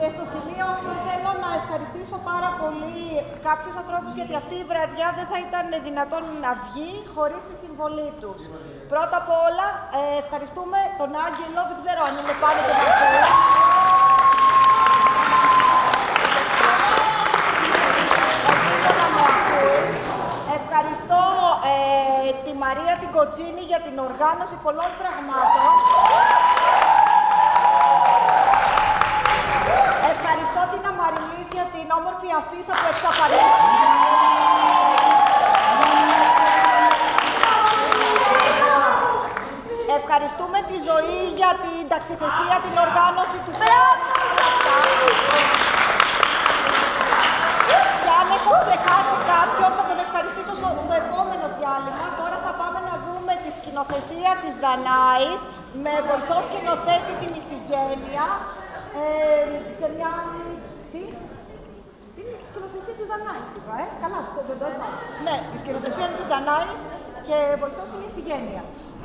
Και στο σημείο αυτό θέλω να ευχαριστήσω πάρα πολύ κάποιους ανθρώπους, γιατί αυτή η βραδιά δεν θα ήταν δυνατόν να βγει χωρίς τη συμβολή τους. Πρώτα απ' όλα, ευχαριστούμε τον Άγγελο, δεν ξέρω αν είναι πάνω και Μαρcέλα. Ευχαριστώ τη Μαρία την Κοτσίνη για την οργάνωση πολλών πραγμάτων. Ευχαριστώ την Αμαριλής για την όμορφη αφίσα που εξαφανίστηκε. Ευχαριστούμε τη Ζωή για την ταξιθεσία, την οργάνωση του θεάτρου. Και αν έχω ξεχάσει κάποιον, θα τον ευχαριστήσω στο επόμενο διάλειμμα. Τώρα θα πάμε να δούμε τη σκηνοθεσία της Δανάης με βοηθό σκηνοθέτη την Ιφηγένεια. Σε μια άλλη... Τι? Είναι η σκηνοθεσία της Δανάης, είπα, Καλά, δεν το είπα. Ναι, η σκηνοθεσία είναι της Δανάης και βοηθός είναι η Ιφηγένεια.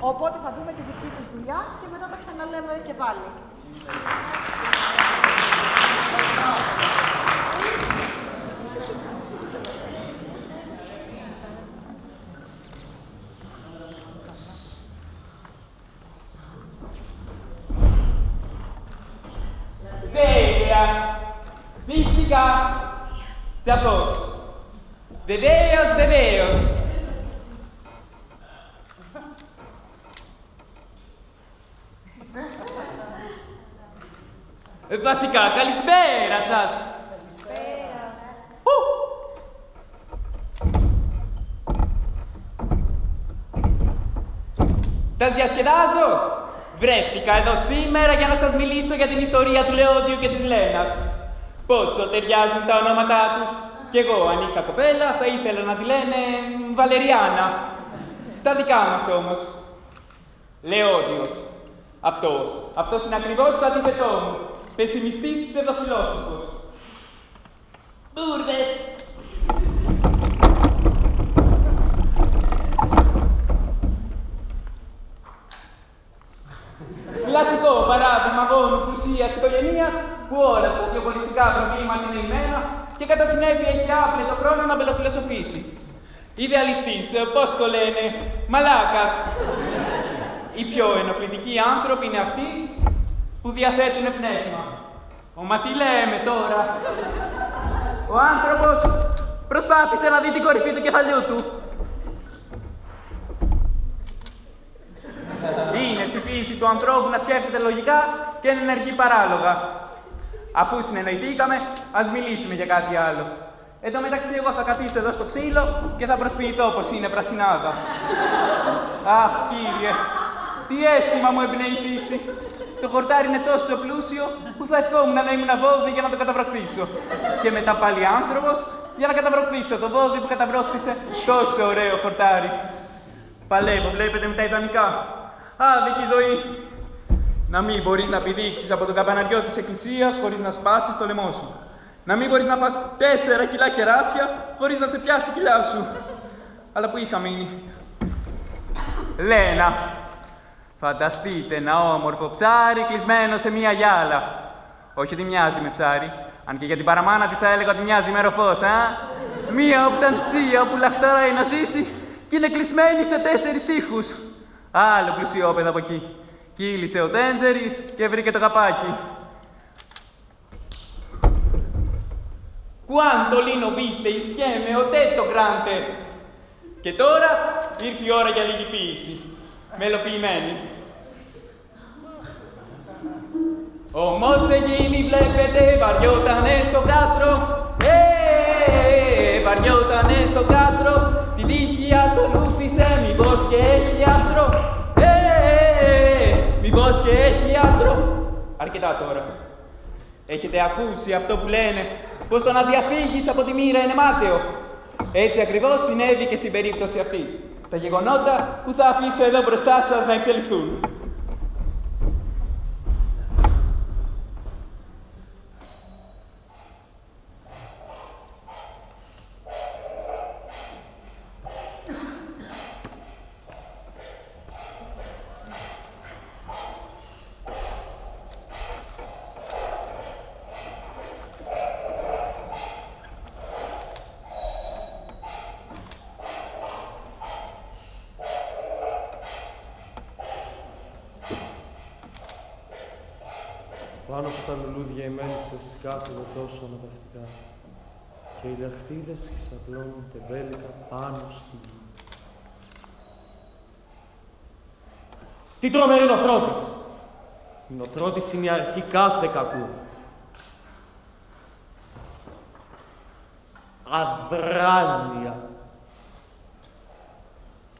Οπότε θα δούμε τη δική της δουλειά και μετά τα ξαναλέμε και πάλι. Τέλεια! Φυσικά! Σαφώς! Βεβαίως, βεβαίως! Βασικά, καλησπέρα σας! Καλησπέρα! Σας διασκεδάζω! Βρέθηκα εδώ σήμερα για να σας μιλήσω για την ιστορία του Λεόντιου και της Λένας. Πόσο ταιριάζουν τα ονόματά τους. Κι εγώ, αν είχα κοπέλα, θα ήθελα να τη λένε Βαλεριάνα. Στα δικά μας όμως. Λεόντιος. Αυτός είναι ακριβώς το αντίθετό μου. Πεσημιστής ψευδοφιλόσοφος. Μπούρδες! Κλασικό παράδειγμα γόνου πλουσίας οικογένειας που όλα τα διαχωριστικά προβλήματα είναι λυμμένα και κατά συνέπεια έχει άπλετο χρόνο να μπελοφιλοσοφήσει. Ιδεαλιστής, πώς το λένε, μαλάκας. Οι πιο ενοχλητικοί άνθρωποι είναι αυτοί που διαθέτουν πνεύμα. Μα τι λέμε τώρα. Ο άνθρωπος προσπάθησε να δει την κορυφή του κεφαλιού του. Είναι στη φύση του ανθρώπου να σκέφτεται λογικά και να ενεργεί παράλογα. Αφού συνεννοηθήκαμε, ας μιλήσουμε για κάτι άλλο. Εν τω μεταξύ, εγώ θα καθίσω εδώ στο ξύλο και θα προσποιηθώ πως είναι πρασινάδα. Αχ, κύριε, τι αίσθημα μου εμπνέει η φύση. Το χορτάρι είναι τόσο πλούσιο που θα ευχόμουν να ήμουν βόδι για να το καταβροχθήσω. Και μετά πάλι άνθρωπος για να καταβροχθήσω το βόδι που καταβρόχθησε τόσο ωραίο χορτάρι. Παλεύω, βλέπετε, με τα ιδανικά. Άδικη ζωή. Να μην μπορείς να πηδήξεις από τον καμπαναριό της εκκλησίας χωρίς να σπάσεις το λαιμό σου. Να μην μπορείς να φας 4 κιλά κεράσια χωρίς να σε πιάσει η κοιλιά σου. Αλλά που είχα μείνει. Λένα. Φανταστείτε ένα όμορφο ψάρι κλεισμένο σε μία γυάλα. Όχι ότι μοιάζει με ψάρι, αν και για την παραμάνα της θα έλεγα ότι μοιάζει με ροφός, Μία οπτανσία που λαχταράει να ζήσει και είναι κλεισμένη σε 4 τοίχους. Άλλο πλουσιόπεδο από εκεί. Κύλησε ο Τέντζερης και βρήκε το καπάκι. Quanto lino viste insieme ho detto grande. Και τώρα ήρθε η ώρα για λίγη ποίηση. Μελοποιημένη. Όμως εκεί μη βλέπετε βαριότανε στο κάστρο. Βαριότανε στο κάστρο. Την τύχη ακολούθησε, μήπως και έχει άστρο. Μήπως και έχει άστρο. Αρκετά τώρα. Έχετε ακούσει αυτό που λένε, πως το να διαφύγεις από τη μοίρα είναι μάταιο. Έτσι ακριβώς συνέβη και στην περίπτωση αυτή. Στα γεγονότα που θα αφήσω εδώ μπροστά σας να εξελιχθούν. Πάνω στα λουλούδια οι μέλισσες κάθονται τόσο αναπαυτικά και οι λαχτίδες ξαπλώνουν τεμπέλικα πάνω στη γη. Τι τρομερή νοθρότης! Η νοθρότης είναι η αρχή κάθε κακού. Αδράνεια.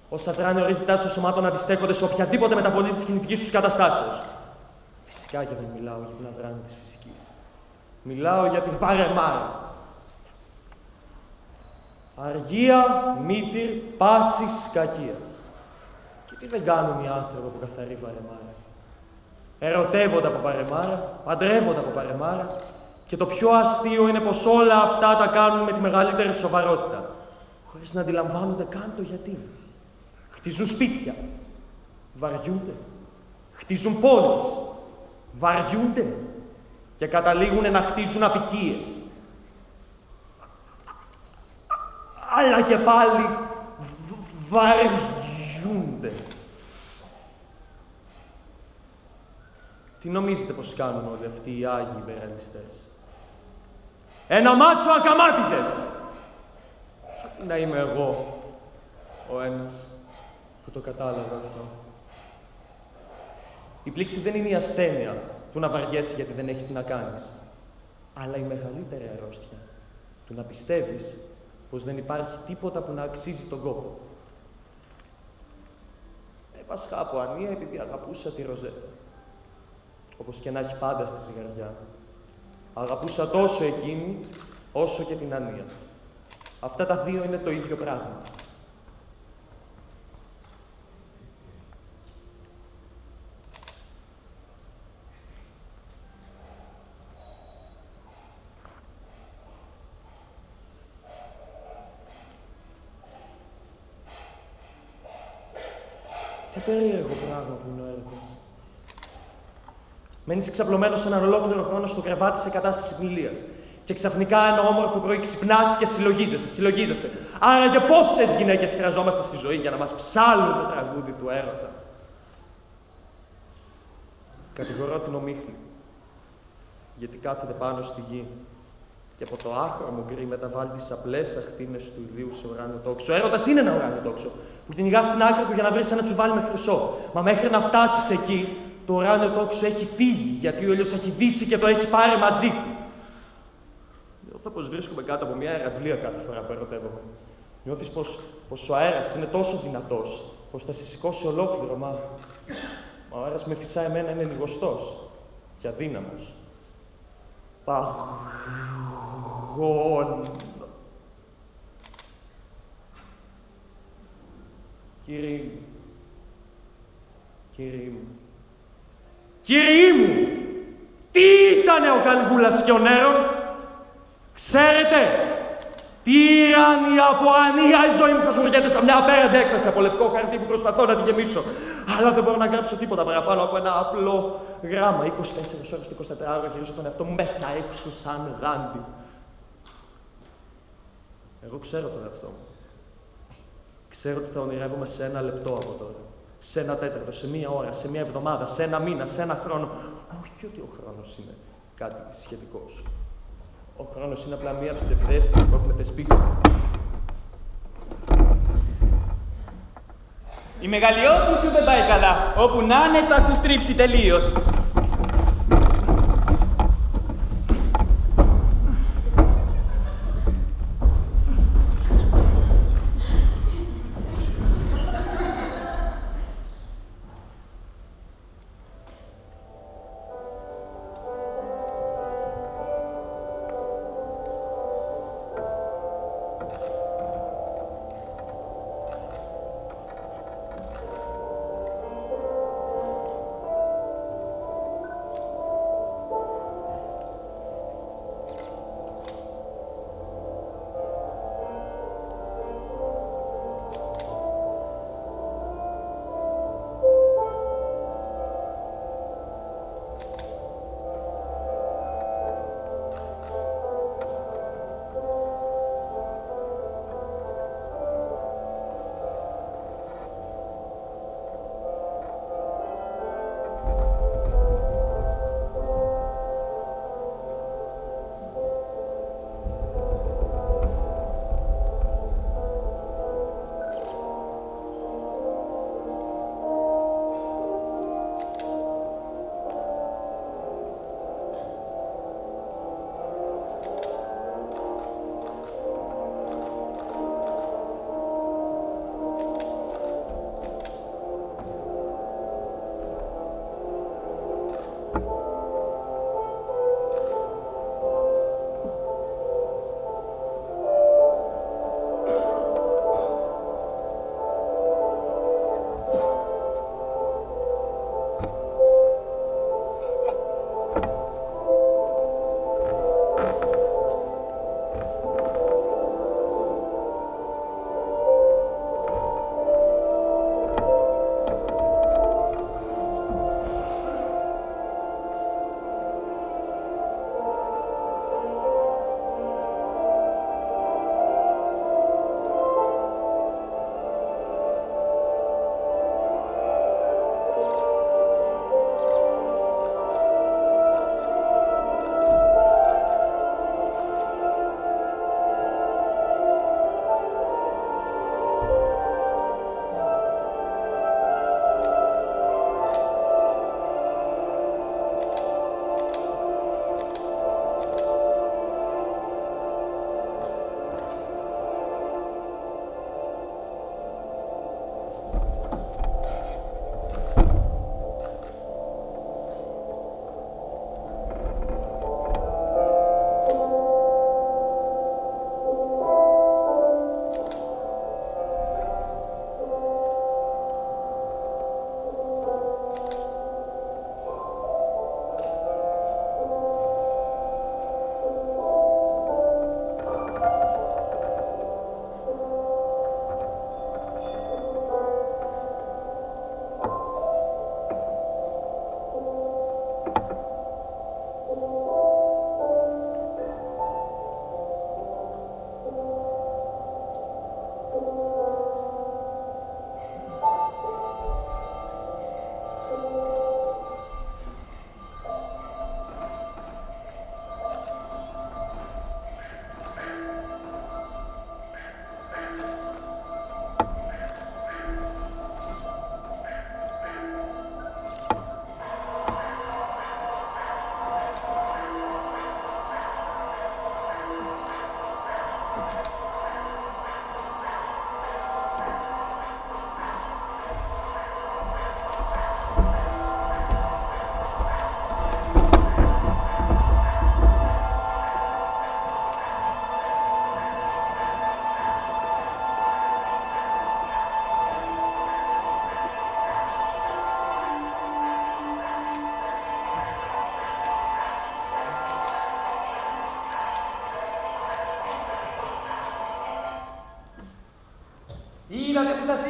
Ως αδράνεια ορίζει τάση των σωμάτων να αντιστέκονται σε οποιαδήποτε μεταβολή της κινητικής τους καταστάσεως. Φυσικά και δεν μιλάω για την αδράνεια της φυσικής. Μιλάω για την βαρεμάρα. Αργία, μήτυρ, πάσης, κακίας. Και τι δεν κάνουν οι άνθρωποι από καθαρή βαρεμάρα. Ερωτεύονται από βαρεμάρα, παντρεύονται από βαρεμάρα και το πιο αστείο είναι πως όλα αυτά τα κάνουν με τη μεγαλύτερη σοβαρότητα, χωρίς να αντιλαμβάνονται καν το γιατί. Χτίζουν σπίτια, βαριούνται. Χτίζουν πόλεις, βαριούνται. Και καταλήγουν να χτίζουν αποικίες. Αλλά και πάλι βαριούνται. Τι νομίζετε πως κάνουν όλοι αυτοί οι Άγιοι υπεραλιστές? Ένα μάτσο ακαμάτιδες! Να είμαι εγώ ο ένας που το κατάλαβα αυτό. Η πλήξη δεν είναι η ασθένεια του να βαριέσαι γιατί δεν έχεις τι να κάνεις, αλλά η μεγαλύτερη αρρώστια του να πιστεύεις πως δεν υπάρχει τίποτα που να αξίζει τον κόπο. Épασχα από ανία επειδή αγαπούσα τη Ροζέτα. Όπως και να έχει πάντα στη ζυγαριά. Αγαπούσα τόσο εκείνη, όσο και την Ανία. Αυτά τα δύο είναι το ίδιο πράγμα. Τι περίεργο πράγμα που είναι ο έρωτας. Μένεις ξαπλωμένος έναν ολόκληρο χρόνο στο κρεβάτι σε κατάσταση πνηλίας. Και ξαφνικά ένα όμορφο πρωί ξυπνάς και συλλογίζεσαι. Άρα για πόσες γυναίκες χρειαζόμαστε στη ζωή για να μας ψάλουν το τραγούδι του έρωτα? Κατηγορώ την ομίχλη, γιατί κάθεται πάνω στη γη και από το άχρωμο γκρι μεταβάλλει τις απλές αχτίνες του ιδίου σε ουράνιο τόξο. Ο έρωτας είναι ένα ουράνιο τόξο που κυνηγά στην άκρη του για να βρεις ένα τσουβάλι με χρυσό. Μα μέχρι να φτάσεις εκεί, το ουράνιο τόξο έχει φύγει, γιατί ο ήλιος έχει δύσει και το έχει πάρει μαζί του. Νιώθω πως βρίσκομαι κάτω από μια αεραντλία κάθε φορά που ερωτεύομαι. Νιώθεις πως ο αέρας είναι τόσο δυνατός, πως θα σε σηκώσει ολόκληρο, μα ο αέρας με φυσά εμένα είναι λιγοστός και αδύναμος. Παγώνω. Κύριοι μου, τι ήτανε ο Καλγούλας και ο Νέρον? Ξέρετε, τύραννη από ανία η ζωή μου προσμουργέται σαν μια απέραντη έκταση από λευκό χαρτί που προσπαθώ να τη γεμίσω. Αλλά δεν μπορώ να γράψω τίποτα παραπάνω από ένα απλό γράμμα. 24 ώρες το 24ωρο γυρίζω τον εαυτό μου μέσα έξω σαν γάντι. Εγώ ξέρω τον εαυτό μου. Ξέρω ότι θα ονειρεύομαι σε ένα λεπτό από τώρα. Σε ένα τέταρτο, σε μία ώρα, σε μία εβδομάδα, σε ένα μήνα, σε ένα χρόνο. Όχι ότι ο χρόνος είναι κάτι σχετικός. Ο χρόνος είναι απλά μία ψευδαίσθηση που έχουμε θεσπίσει. Η μεγαλειώτη σου δεν πάει καλά. Όπου να είναι θα σου στρίψει τελείως.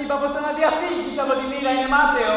είπα πως το να διαφύγεις από τη μοίρα είναι μάταιο.